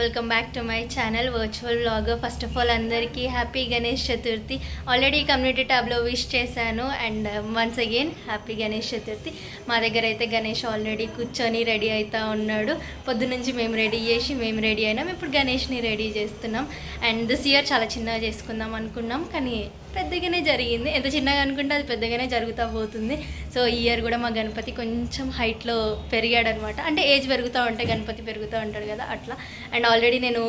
Welcome back to my channel virtual vlogger. First of all అందరికీ happy Ganesh Chaturthi. Already community ట్యాబ్లో wish చేశాను and once again happy Ganesh Chaturthi. మా దగ్గర అయితే గణేష్ ఆల్రెడీ కూర్చొని రెడీ అవుతూ ఉన్నాడు. పొద్దునుంచి మేము రెడీ చేసి మేము రెడీ అయినాం. ఇప్పుడు గణేష్ని రెడీ చేస్తున్నాం. అండ్ దిస్ ఇయర్ చాలా చిన్నగా చేసుకుందాం అనుకున్నాం, కానీ పెద్దగానే జరిగింది. ఎంత చిన్నగా అనుకుంటే అది పెద్దగానే జరుగుతూ పోతుంది. సో ఈ ఇయర్ కూడా మా గణపతి కొంచెం హైట్లో పెరిగాడనమాట. అంటే ఏజ్ పెరుగుతూ ఉంటే గణపతి పెరుగుతూ ఉంటాడు కదా, అట్లా. అండ్ ఆల్రెడీ నేను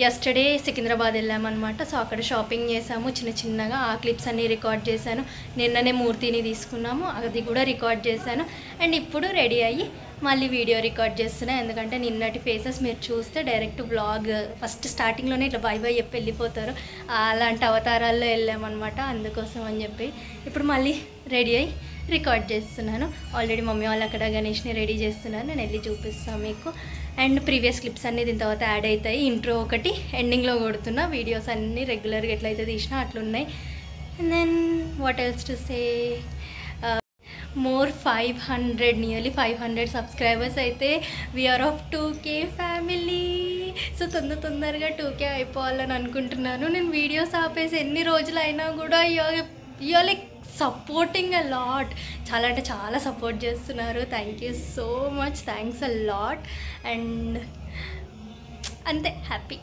యస్టర్డే సికింద్రాబాద్ వెళ్ళామన్నమాట. సో అక్కడ షాపింగ్ చేసాము చిన్నగా. ఆ క్లిప్స్ అన్నీ రికార్డ్ చేశాను. నిన్ననే మూర్తిని తీసుకున్నాము, అది కూడా రికార్డ్ చేశాను. అండ్ ఇప్పుడు రెడీ అయ్యి మళ్ళీ వీడియో రికార్డ్ చేస్తున్నాను. ఎందుకంటే నిన్నటి ఫేసెస్ మీరు చూస్తే డైరెక్ట్ బ్లాగ్ ఫస్ట్ స్టార్టింగ్లోనే ఇట్లా బై చెప్పి వెళ్ళిపోతారు. అలాంటి అవతారాల్లో వెళ్ళామన్నమాట. అందుకోసం అని చెప్పి ఇప్పుడు మళ్ళీ రెడీ అయ్యి రికార్డ్ చేస్తున్నాను. ఆల్రెడీ మమ్మీ వాళ్ళు అక్కడ గణేష్ని రెడీ చేస్తున్నాను. నేను వెళ్ళి చూపిస్తాను మీకు. అండ్ ప్రీవియస్ క్లిప్స్ అన్నీ దీని తర్వాత యాడ్ అవుతాయి. ఇంట్రో ఒకటి ఎండింగ్లో కొడుతున్నా. వీడియోస్ అన్నీ రెగ్యులర్గా ఎట్లయితే తీసినా అట్లున్నాయి. And then what else to say, more 500 nearly 500 subscribers అయితే we're of 2K family. So తొందరగా 2K అయిపోవాలని అనుకుంటున్నాను. నేను వీడియోస్ ఆపేసి ఎన్ని రోజులు అయినా కూడా you're like supporting a lot. చాలా అంటే చాలా సపోర్ట్ చేస్తున్నారు. Thank you so much, thanks a lot. And అంతే, హ్యాపీ.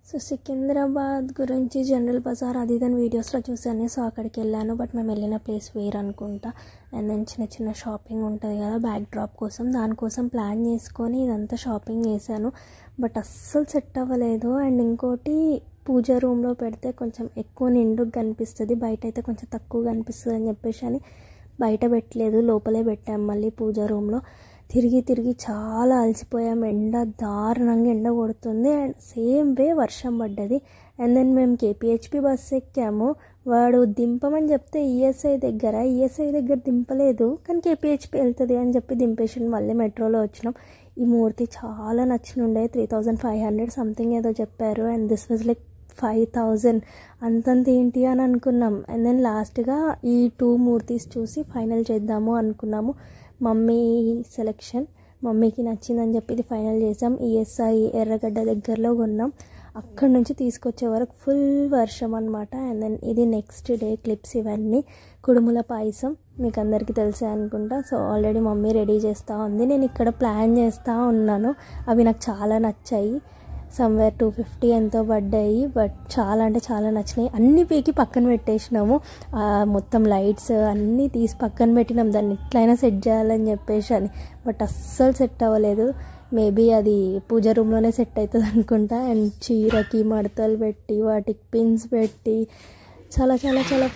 సో సికింద్రాబాద్ గురించి జనరల్ బజార్ అది దాని వీడియోస్లో చూసాను. సో అక్కడికి వెళ్ళాను, బట్ మేము వెళ్ళిన ప్లేస్ వేరు అనుకుంటా. అండ్ దెన్ చిన్న షాపింగ్ ఉంటుంది కదా బ్యాక్ డ్రాప్ కోసం, దానికోసం ప్లాన్ చేసుకొని ఇదంతా షాపింగ్ చేశాను. బట్ అస్సలు సెట్ అవ్వలేదు. అండ్ ఇంకోటి, పూజ రూమ్లో పెడితే కొంచెం ఎక్కువ నిండుగా కనిపిస్తుంది, బయట అయితే కొంచెం తక్కువ కనిపిస్తుంది అని చెప్పేసి అని బయట పెట్టలేదు, లోపలే పెట్టాము. మళ్ళీ పూజ రూమ్లో తిరిగి చాలా అలసిపోయాం. దారుణంగా ఎండ కొడుతుంది. అండ్ సేమ్ వే వర్షం పడ్డది. అండ్ దెన్ మేము KPHP బస్సు ఎక్కాము. వాడు దింపమని చెప్తే ఈఎస్ఐ దగ్గర దింపలేదు, కానీ KPHP వెళ్తుంది అని చెప్పి దింపేసి మళ్ళీ మెట్రోలో వచ్చినాం. ఈ మూర్తి చాలా నచ్చినుండే. 3500 సంథింగ్ ఏదో చెప్పారు. And this was like 5000. అంతంత ఏంటి అని అనుకున్నాం. అండ్ దెన్ లాస్ట్గా ఈ 2 మూర్తీస్ చూసి ఫైనల్ చేద్దాము అనుకున్నాము. మమ్మీ సెలెక్షన్, మమ్మీకి నచ్చిందని చెప్పి ఇది ఫైనల్ చేసాం. ESI ఎర్రగడ్డ దగ్గరలో కొన్నాం. అక్కడి నుంచి తీసుకొచ్చే వరకు ఫుల్ వర్షం అనమాట. అండ్ దెన్ ఇది నెక్స్ట్ డే క్లిప్స్. ఇవన్నీ కుడుముల పాయసం మీకు అందరికీ తెలిసే అనుకుంటా. సో ఆల్రెడీ మమ్మీ రెడీ చేస్తూ ఉంది, నేను ఇక్కడ ప్లాన్ చేస్తూ ఉన్నాను. అవి నాకు చాలా నచ్చాయి. సమ్వేర్ 250 ఎంతో పడ్డాయి, బట్ చాలా అంటే చాలా నచ్చినాయి. అన్ని పీకి పక్కన పెట్టేసినాము. మొత్తం లైట్స్ అన్నీ తీసి పక్కన పెట్టినాం, దాన్ని ఎట్లయినా సెట్ చేయాలని చెప్పేసి అని. బట్ అస్సలు సెట్ అవ్వలేదు. మేబీ అది పూజ రూమ్లోనే సెట్ అవుతుంది అనుకుంటా. అండ్ చీరకి మడతలు పెట్టి వాటికి పిన్స్ పెట్టి చాలా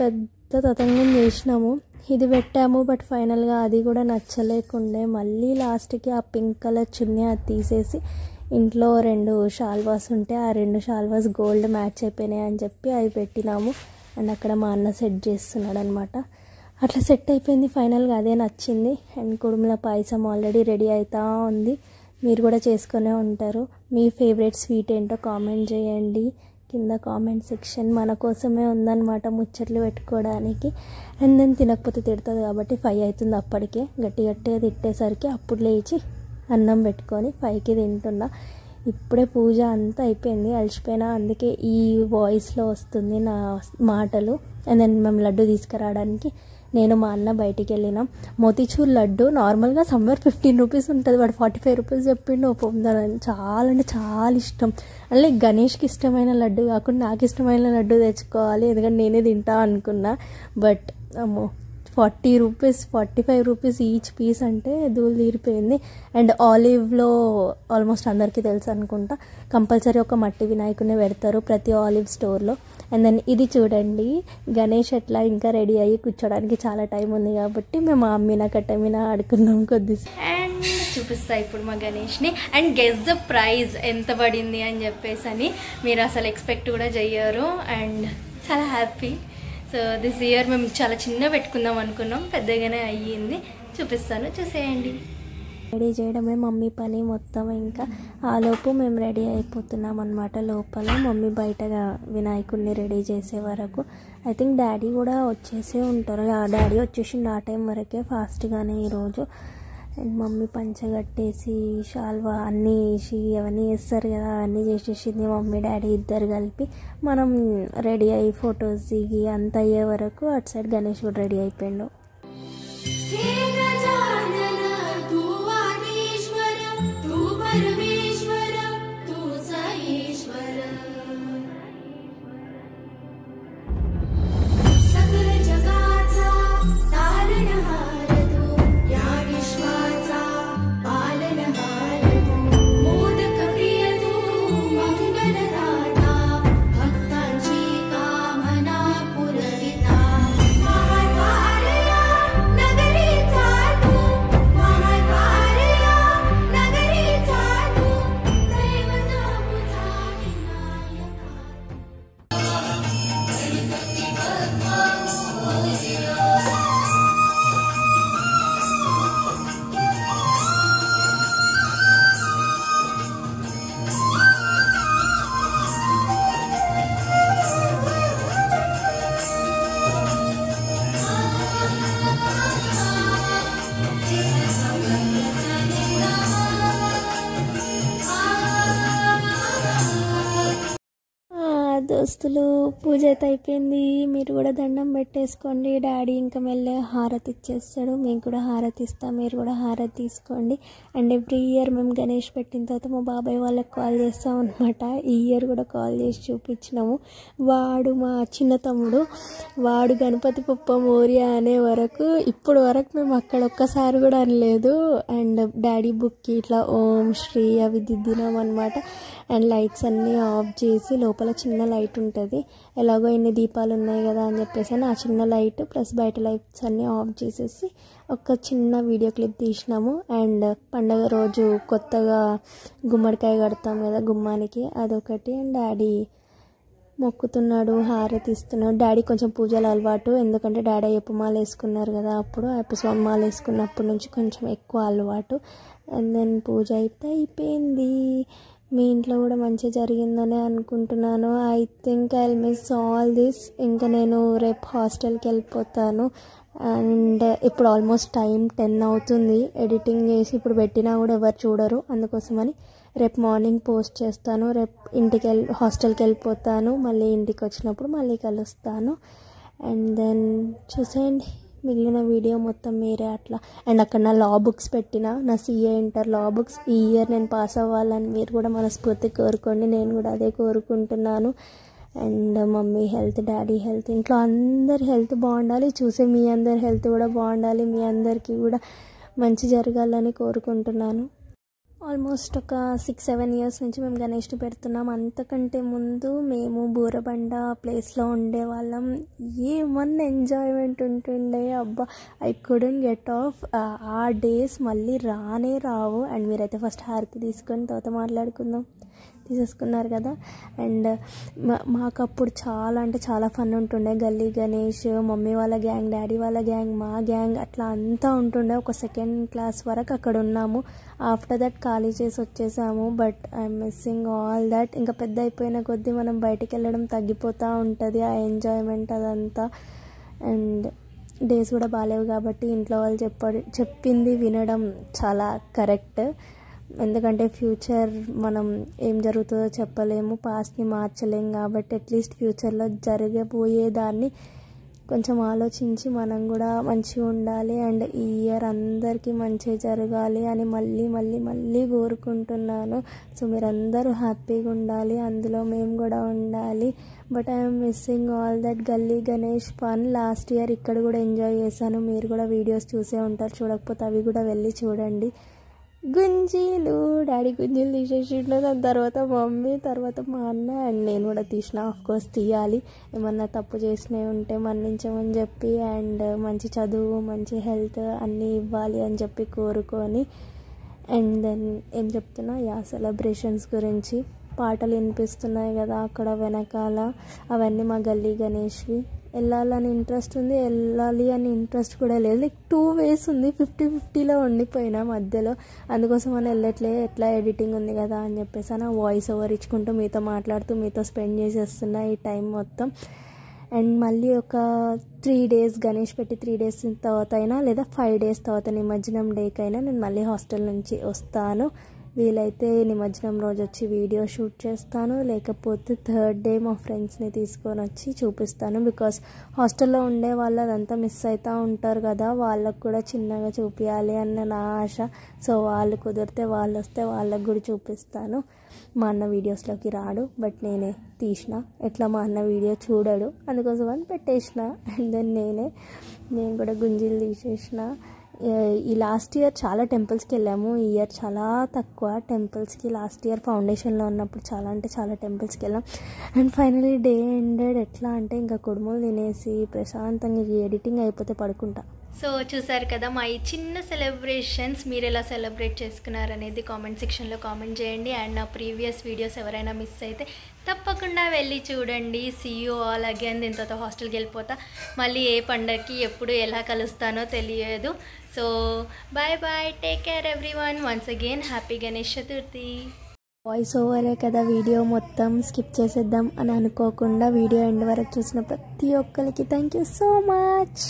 పెద్ద తతంగం చేసినాము. ఇది పెట్టాము, బట్ ఫైనల్గా అది కూడా నచ్చలేకుండే. మళ్ళీ లాస్ట్కి ఆ పింక్ కలర్ చున్నీ అది తీసేసి ఇంట్లో 2 షాల్వాస్ ఉంటే ఆ 2 షాల్వాస్ గోల్డ్ మ్యాచ్ అయిపోయినాయి అని చెప్పి అవి పెట్టినాము. అండ్ అక్కడ మా అన్న సెట్ చేస్తున్నాడు అనమాట. అట్లా సెట్ అయిపోయింది. ఫైనల్గా అదే నచ్చింది. And Kudumula payasam already ready అవుతూ ఉంది. మీరు కూడా చేసుకునే ఉంటారు. మీ ఫేవరెట్ స్వీట్ ఏంటో కామెంట్ చేయండి కింద కామెంట్ సెక్షన్. మన కోసమే ఉందన్నమాట ముచ్చట్లు పెట్టుకోవడానికి. అండ్ దెన్ తినకపోతే తిడుతుంది కాబట్టి 5 అవుతుంది. అప్పటికే గట్టిగా తిట్టేసరికి అప్పుడు లేచి అన్నం పెట్టుకొని 5కి తింటున్నా. ఇప్పుడే పూజ అంతా అయిపోయింది, అలసిపోయినా. అందుకే ఈ వాయిస్లో వస్తుంది నా మాటలు. అండ్ దెన్ మేము లడ్డు తీసుకురావడానికి నేను మా అన్న బయటికి వెళ్ళినాం. మోతీచూర్ లడ్డు నార్మల్గా సమ్వేర్ 15 రూపీస్ ఉంటుంది, వాడు 45 రూపీస్ చెప్పిండు. పొందాలని చాలా అంటే చాలా ఇష్టం. అంటే గణేష్కి ఇష్టమైన లడ్డు కాకుండా నాకు ఇష్టమైన లడ్డు తెచ్చుకోవాలి, ఎందుకంటే నేనే తింటా అనుకున్నా. బట్ అమ్మో, 40 రూపీస్ 45 రూపీస్ ఈచ్ పీస్ అంటే ధూళి తీరిపోయింది. అండ్ ఆలివ్లో ఆల్మోస్ట్ అందరికీ తెలుసు అనుకుంటా, కంపల్సరీ ఒక మట్టి వినాయకుడిని పెడతారు ప్రతి ఆలివ్ స్టోర్లో. అండ్ దెన్ ఇది చూడండి, గణేష్ ఎట్లా ఇంకా రెడీ అయ్యి కూర్చోడానికి చాలా టైం ఉంది కాబట్టి మేము అమ్మినా కట్టమినా ఆడుకున్నాం కొద్దిసేపు. అండ్ చూపిస్తా ఇప్పుడు మా గణేష్ని. అండ్ గెస్ ద ప్రైజ్ ఎంత పడింది అని చెప్పేసి అని మీరు అసలు ఎక్స్పెక్ట్ కూడా చెయ్యరు. అండ్ చాలా హ్యాపీ. సో దిస్ ఇయర్ మేము చాలా చిన్న పెట్టుకుందాం అనుకున్నాం, పెద్దగానే అయ్యింది. చూపిస్తాను, చూసేయండి. రెడీ చేయడమే మమ్మీ పని మొత్తం. ఇంకా ఆలోపు మేము రెడీ అయిపోతున్నాం అనమాట. లోపల మమ్మీ బయటగా వినాయకుడిని రెడీ చేసే వరకు ఐ థింక్ డాడీ కూడా వచ్చేసే ఉంటారు. డాడీ వచ్చేసిండు ఆ టైం వరకే, ఫాస్ట్గానే ఈరోజు. అండ్ మమ్మీ పంచగట్టేసి షాల్వా అన్నీ వేసి అవన్నీ వేస్తారు కదా, అవన్నీ చేసేసింది మమ్మీ డాడీ ఇద్దరు కలిపి. మనం రెడీ అయ్యి ఫొటోస్ దిగి అంత అయ్యే వరకు అటు సైడ్ గణేష్ కూడా రెడీ అయిపోయిండు. దోస్తులు పూజ అయితే అయిపోయింది. మీరు కూడా దండం పెట్టేసుకోండి. డాడీ ఇంకా మెల్లె హారతి ఇచ్చేస్తాడు, మేము కూడా హారతి ఇస్తాం, మీరు కూడా హారతి తీసుకోండి. అండ్ ఎవ్రీ ఇయర్ మేము గణేష్ పెట్టిన తర్వాత మా బాబాయ్ వాళ్ళకి కాల్ చేస్తాం అనమాట. ఈ ఇయర్ కూడా కాల్ చేసి చూపించినాము. వాడు మా చిన్న తమ్ముడు, వాడు గణపతి పప్ప మోరియా అనే వరకు ఇప్పుడు వరకు మేము అక్కడ ఒక్కసారి కూడా అనలేదు. అండ్ డాడీ బుక్కి ఇట్లా ఓం శ్రీ అవి దిద్దినాం అనమాట. అండ్ లైట్స్ అన్నీ ఆఫ్ చేసి, లోపల చిన్న లైట్ ఉంటుంది, ఎలాగో ఇన్ని దీపాలు ఉన్నాయి కదా అని చెప్పేసి ఆ చిన్న లైట్ ప్లస్ బయట లైట్స్ అన్నీ ఆఫ్ చేసేసి ఒక చిన్న వీడియో క్లిప్ తీసినాము. అండ్ పండగ రోజు కొత్తగా గుమ్మడికాయ కడతాం కదా గుమ్మానికి, అదొకటి. అండ్ డాడీ మొక్కుతున్నాడు, హారతి ఇస్తున్నాడు. డాడీ కొంచెం పూజలు అలవాటు, ఎందుకంటే డాడీ అయ్యప్ప మాల వేసుకున్నారు కదా, అప్పుడు అయ్యప్ప స్వామి మాల వేసుకున్నప్పటి నుంచి కొంచెం ఎక్కువ అలవాటు. అండ్ దెన్ పూజ అయితే అయిపోయింది. మీ ఇంట్లో కూడా మంచిగా జరిగిందని అనుకుంటున్నాను. I think I will miss all this. ఇంకా నేను రేపు హాస్టల్కి వెళ్ళిపోతాను. అండ్ ఇప్పుడు ఆల్మోస్ట్ టైం 10 అవుతుంది. ఎడిటింగ్ చేసి ఇప్పుడు పెట్టినా కూడా ఎవరు చూడరు, అందుకోసమని రేపు మార్నింగ్ పోస్ట్ చేస్తాను. రేపు హాస్టల్కి వెళ్ళిపోతాను. మళ్ళీ ఇంటికి వచ్చినప్పుడు మళ్ళీ కలుస్తాను. అండ్ దెన్ చూసేయండి మిగిలిన వీడియో మొత్తం మీరే అట్లా. అండ్ అక్కడ నా లా బుక్స్ పెట్టిన, నా CA ఇంటర్ లా బుక్స్. ఈ ఇయర్ నేను పాస్ అవ్వాలని మీరు కూడా మనస్ఫూర్తి కోరుకోండి, నేను కూడా అదే కోరుకుంటున్నాను. And mummy health, daddy health, ఇంట్లో అందరి హెల్త్ బాగుండాలి. చూసే మీ అందరి హెల్త్ కూడా బాగుండాలి. మీ అందరికీ కూడా మంచి జరగాలని కోరుకుంటున్నాను. ఆల్మోస్ట్ ఒక 6-7 ఇయర్స్ నుంచి మేము గణేష్ని పెడుతున్నాం. అంతకంటే ముందు మేము బూరబండ ప్లేస్లో ఉండేవాళ్ళం. ఏమన్నా ఎంజాయ్మెంట్ ఉంటుండే, అబ్బా ఐ కుడెంట్ గెట్ ఆఫ్. ఆ డేస్ మళ్ళీ రానే రావు. అండ్ మీరైతే ఫస్ట్ హారతి తీసుకొని తర్వాత మాట్లాడుకుందాం. తీసేసుకున్నారు కదా. అండ్ మాకు అప్పుడు చాలా అంటే చాలా ఫన్ ఉంటుండే. గల్లీ గణేష్, మమ్మీ వాళ్ళ గ్యాంగ్, డాడీ వాళ్ళ గ్యాంగ్, మా గ్యాంగ్, అట్లా అంతా ఉంటుండే. ఒక 2nd క్లాస్ వరకు అక్కడ ఉన్నాము. ఆఫ్టర్ దట్ ఖాళీ చేసి వచ్చేసాము. But I'm missing all that. ఇంకా పెద్ద అయిపోయిన కొద్దీ మనం బయటికి వెళ్ళడం తగ్గిపోతూ ఉంటుంది, ఆ ఎంజాయ్మెంట్ అదంతా. అండ్ డేస్ కూడా బాగాలేవు కాబట్టి ఇంట్లో వాళ్ళు చెప్పింది వినడం చాలా కరెక్ట్. ఎందుకంటే ఫ్యూచర్ మనం ఏం జరుగుతుందో చెప్పలేము, పాస్ట్ని మార్చలేము. కాబట్టి అట్లీస్ట్ ఫ్యూచర్లో జరగబోయేదాన్ని కొంచెం ఆలోచించి మనం కూడా మంచిగా ఉండాలి. అండ్ ఈ ఇయర్ అందరికీ మంచిగా జరగాలి అని మళ్ళీ మళ్ళీ మళ్ళీ కోరుకుంటున్నాను. సో మీరందరూ హ్యాపీగా ఉండాలి, అందులో మేము కూడా ఉండాలి. But I'm missing all that గల్లీ గణేష్ ఫన్. లాస్ట్ ఇయర్ ఇక్కడ కూడా ఎంజాయ్ చేశాను. మీరు కూడా వీడియోస్ చూసే ఉంటారు, చూడకపోతే అవి కూడా వెళ్ళి చూడండి. గుంజీలు, డాడీ గుంజీలు తీసేసిండు, దాని తర్వాత మమ్మీ, తర్వాత మా అన్న. అండ్ నేను కూడా తీసిన, ఆఫ్కోర్స్ తీయాలి. ఏమన్నా తప్పు చేసినవి ఉంటే మన్నించమని చెప్పి, అండ్ మంచి చదువు, మంచి హెల్త్ అన్నీ ఇవ్వాలి అని చెప్పి కోరుకొని. అండ్ దెన్ ఏం చెప్తున్నా, సెలబ్రేషన్స్ గురించి పాటలు వినిపిస్తున్నాయి కదా అక్కడ వెనకాల, అవన్నీ మా గల్లీ గణేష్వి. వెళ్ళాలని ఇంట్రెస్ట్ ఉంది, వెళ్ళాలి అని ఇంట్రెస్ట్ కూడా లేదు. లైక్ 2 ways ఉంది, 50-50లో ఉండిపోయినా మధ్యలో. అందుకోసం అని వెళ్ళట్లే, ఎట్లా ఎడిటింగ్ ఉంది కదా అని చెప్పేసి నా వాయిస్ ఓవర్ ఇచ్చుకుంటూ మీతో మాట్లాడుతూ మీతో స్పెండ్ చేసేస్తున్నా ఈ టైం మొత్తం. అండ్ మళ్ళీ ఒక 3 days గణేష్ పెట్టి 3 days తర్వాత అయినా లేదా 5 days తర్వాత నిమజ్జనం డేకైనా నేను మళ్ళీ హాస్టల్ నుంచి వస్తాను. వీలైతే నిమజ్జనం రోజు వచ్చి వీడియో షూట్ చేస్తాను, లేకపోతే 3rd day మా ఫ్రెండ్స్ని తీసుకొని వచ్చి చూపిస్తాను. బికాస్ హాస్టల్లో ఉండే వాళ్ళు అదంతా మిస్ అవుతూ ఉంటారు కదా, వాళ్ళకు కూడా చిన్నగా చూపించాలి అన్న నా ఆశ. సో వాళ్ళు కుదిరితే వాళ్ళు వస్తే వాళ్ళకు కూడా చూపిస్తాను. మా అన్న వీడియోస్లోకి రాడు, బట్ నేనే తీసిన. ఎట్లా మా అన్న వీడియో చూడడు, అందుకోసం అని పెట్టేసిన. అండ్ దెన్ నేను కూడా గుంజీలు తీసేసిన. ఈ లాస్ట్ ఇయర్ చాలా టెంపుల్స్కి వెళ్ళాము, ఈ ఇయర్ చాలా తక్కువ టెంపుల్స్కి. లాస్ట్ ఇయర్ ఫౌండేషన్లో ఉన్నప్పుడు చాలా అంటే చాలా టెంపుల్స్కి వెళ్ళాం. And finally day ended. ఎట్లా అంటే ఇంకా కుడుములు తినేసి ప్రశాంతంగా ఎడిటింగ్ అయిపోతే పడుకుంటా. సో చూసారు కదా మా ఈ చిన్న సెలబ్రేషన్స్. మీరు ఎలా సెలబ్రేట్ చేసుకున్నారనేది కామెంట్ సెక్షన్లో కామెంట్ చేయండి. అండ్ నా ప్రీవియస్ వీడియోస్ ఎవరైనా మిస్ అయితే తప్పకుండా వెళ్ళి చూడండి. See you all again. దీని తర్వాత హాస్టల్కి వెళ్ళిపోతా. మళ్ళీ ఏ పండగకి ఎప్పుడు ఎలా కలుస్తానో తెలియదు. So bye bye, take care everyone. Once again happy Ganesh Chaturthi. Voice ఓవరే కదా, వీడియో మొత్తం స్కిప్ చేసేద్దాం అని అనుకోకుండా వీడియో ఎండ్ వరకు చూసిన ప్రతి ఒక్కరికి థ్యాంక్ యూ సో మచ్.